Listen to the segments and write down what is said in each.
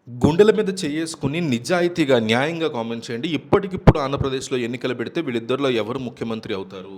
గుండెల మీద చెయ్యేసుకొని నిజాయితీగా, న్యాయంగా కామెంట్ చేయండి. ఇప్పటికిప్పుడు ఆంధ్రప్రదేశ్‌లో ఎన్నికలు పెడితే వీళ్ళిద్దరిలో ఎవరు ముఖ్యమంత్రి అవుతారు?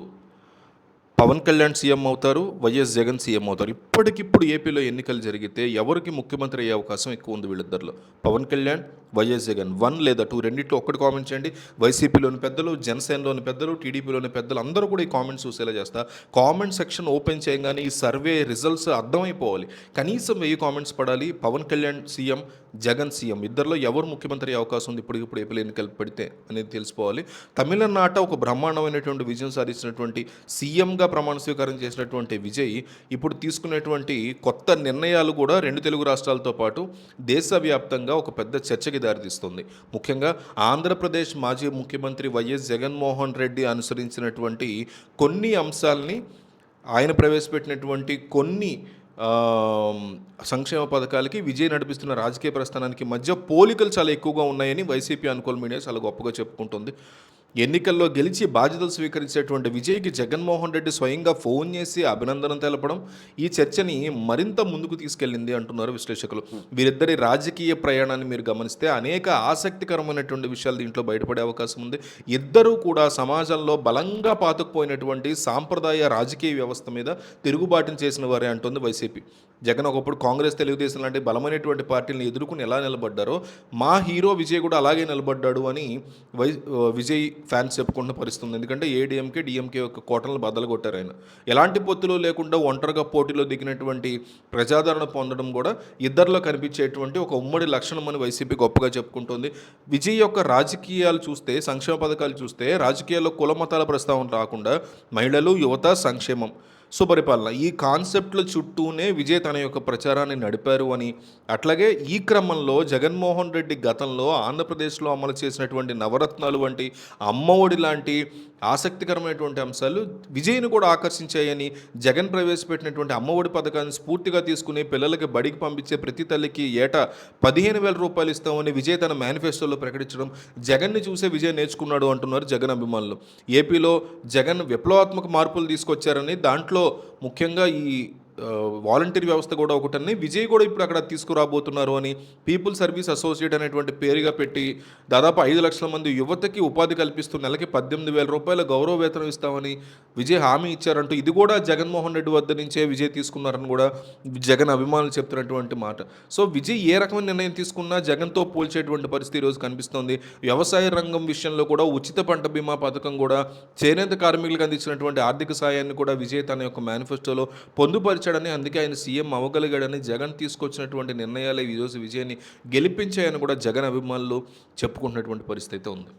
పవన్ కళ్యాణ్ సీఎం అవుతారు. వైఎస్ జగన్ సీఎం అవుతారు. ఇప్పటికిప్పుడు ఏపీలో ఎన్నికలు జరిగితే ఎవరికి ముఖ్యమంత్రి అయ్యే అవకాశం ఎక్కువ ఉంది వీళ్ళిద్దరిలో? పవన్ కళ్యాణ్, వైఎస్ జగన్. 1 లేదా 2 రెండిట్లో ఒక్కటి కామెంట్ చేయండి. వైసీపీలోని పెద్దలు, జనసేనలోని పెద్దలు, టీడీపీలోని పెద్దలు అందరూ కూడా ఈ కామెంట్స్ చూసేలా చేస్తా. కామెంట్ సెక్షన్ ఓపెన్ చేయగానే ఈ సర్వే రిజల్ట్స్ అర్థమైపోవాలి. కనీసం 1000 కామెంట్స్ పడాలి. పవన్ కళ్యాణ్ సీఎం, జగన్ సీఎం ఇద్దరిలో ఎవరు ముఖ్యమంత్రి అయ్యే అవకాశం ఉంది ఇప్పటికిప్పుడు ఏపీలో ఎన్నికలు పెడితే అనేది తెలిసిపోవాలి. తమిళనాట ఒక బ్రహ్మాండమైనటువంటి విజయం సాధించినటువంటి సీఎంగా ప్రమాణ స్వీకారం చేసినటువంటి విజయ్ ఇప్పుడు తీసుకునేటువంటి కొత్త నిర్ణయాలు కూడా 2 తెలుగు రాష్ట్రాలతో పాటు దేశవ్యాప్తంగా ఒక పెద్ద చర్చకి దారితీస్తుంది. ముఖ్యంగా ఆంధ్రప్రదేశ్ మాజీ ముఖ్యమంత్రి వైఎస్ జగన్మోహన్ రెడ్డి అనుసరించినటువంటి కొన్ని అంశాలని, ఆయన ప్రవేశపెట్టినటువంటి కొన్ని సంక్షేమ పథకాలకి, విజయ్ నడిపిస్తున్న రాజకీయ ప్రస్థానానికి మధ్య పోలికలు చాలా ఎక్కువగా ఉన్నాయని వైసీపీ అనుకూల మీడియా చాలా గొప్పగా చెప్పుకుంటుంది. ఎన్నికల్లో గెలిచి బాధ్యతలు స్వీకరించేటువంటి విజయ్కి జగన్మోహన్ రెడ్డి స్వయంగా ఫోన్ చేసి అభినందన తెలపడం ఈ చర్చని మరింత ముందుకు తీసుకెళ్ళింది అంటున్నారు విశ్లేషకులు. వీరిద్దరి రాజకీయ ప్రయాణాన్ని మీరు గమనిస్తే అనేక ఆసక్తికరమైనటువంటి విషయాలు దీంట్లో బయటపడే అవకాశం ఉంది. ఇద్దరూ కూడా సమాజంలో బలంగా పాతుకుపోయినటువంటి సాంప్రదాయ రాజకీయ వ్యవస్థ మీద తిరుగుబాటును చేసిన వారే అంటుంది వైసీపీ. జగన్ ఒకప్పుడు కాంగ్రెస్, తెలుగుదేశం లాంటి బలమైనటువంటి పార్టీలను ఎదుర్కొని ఎలా నిలబడ్డారో మా హీరో విజయ్ కూడా అలాగే నిలబడ్డాడు అని విజయ్ ఫ్యాన్స్ చెప్పుకుంటున్న పరిస్థితి ఉంది. ఎందుకంటే ఏడీఎంకే, డిఎంకే యొక్క కోటలను బద్దలు కొట్టారు ఆయన. ఎలాంటి పొత్తులు లేకుండా ఒంటరిగా పోటీలో దిగినటువంటి ప్రజాదరణ పొందడం కూడా ఇద్దరిలో కనిపించేటువంటి ఒక ఉమ్మడి లక్షణం అని వైసీపీ గొప్పగా చెప్పుకుంటుంది. విజయ్ యొక్క రాజకీయాలు చూస్తే, సంక్షేమ పథకాలు చూస్తే రాజకీయాల్లో కుల మతాల ప్రస్తావన రాకుండా మహిళలు, యువత, సంక్షేమం, సుపరిపాలన ఈ కాన్సెప్ట్ల చుట్టూనే విజయ్ తన యొక్క ప్రచారాన్ని నడిపారు అని, అట్లాగే ఈ క్రమంలో జగన్మోహన్ రెడ్డి గతంలో ఆంధ్రప్రదేశ్లో అమలు చేసినటువంటి నవరత్నాలు వంటి, అమ్మఒడి లాంటి ఆసక్తికరమైనటువంటి అంశాలు విజయ్ను కూడా ఆకర్షించాయని, జగన్ ప్రవేశపెట్టినటువంటి అమ్మఒడి పథకాన్ని స్ఫూర్తిగా తీసుకుని పిల్లలకి బడికి పంపించే ప్రతి తల్లికి ఏటా 15,000 రూపాయలు ఇస్తామని విజయ్ తన మేనిఫెస్టోలో ప్రకటించడం, జగన్ని చూసే విజయ్ నేర్చుకున్నాడు అంటున్నారు జగన్ అభిమానులు. ఏపీలో జగన్ విప్లవాత్మక మార్పులు తీసుకొచ్చారని, దాంట్లో ముఖ్యంగా ఈ వాలంటీర్ వ్యవస్థ కూడా ఒకటని, విజయ్ కూడా ఇప్పుడు అక్కడ తీసుకురాబోతున్నారు అని, పీపుల్ సర్వీస్ అసోసియేట్ అనేటువంటి పేరుగా పెట్టి దాదాపు 5 లక్షల మంది యువతకి ఉపాధి కల్పిస్తూ నెలకి 18,000 రూపాయల గౌరవ వేతనం ఇస్తామని విజయ్ హామీ ఇచ్చారంటూ, ఇది కూడా జగన్మోహన్ రెడ్డి వద్ద నుంచే విజయ్ తీసుకున్నారని కూడా జగన్ అభిమానులు చెప్తున్నటువంటి మాట. సో విజయ్ ఏ రకమైన నిర్ణయం తీసుకున్నా జగన్తో పోల్చేటువంటి పరిస్థితి ఈరోజు కనిపిస్తోంది. వ్యవసాయ రంగం విషయంలో కూడా ఉచిత పంట బీమా పథకం కూడా, చేనేత కార్మికులకు అందించినటువంటి ఆర్థిక సాయాన్ని కూడా విజయ్ తన యొక్క మేనిఫెస్టోలో పొందుపరిచాడని, అందుకే ఆయన సీఎం అవ్వగలిగాడని, జగన్ తీసుకొచ్చినటువంటి నిర్ణయాలే ఈరోజు విజయాన్ని గెలిపించాయని కూడా జగన్ అభిమానులు చెప్పుకుంటున్నటువంటి పరిస్థితి ఉంది.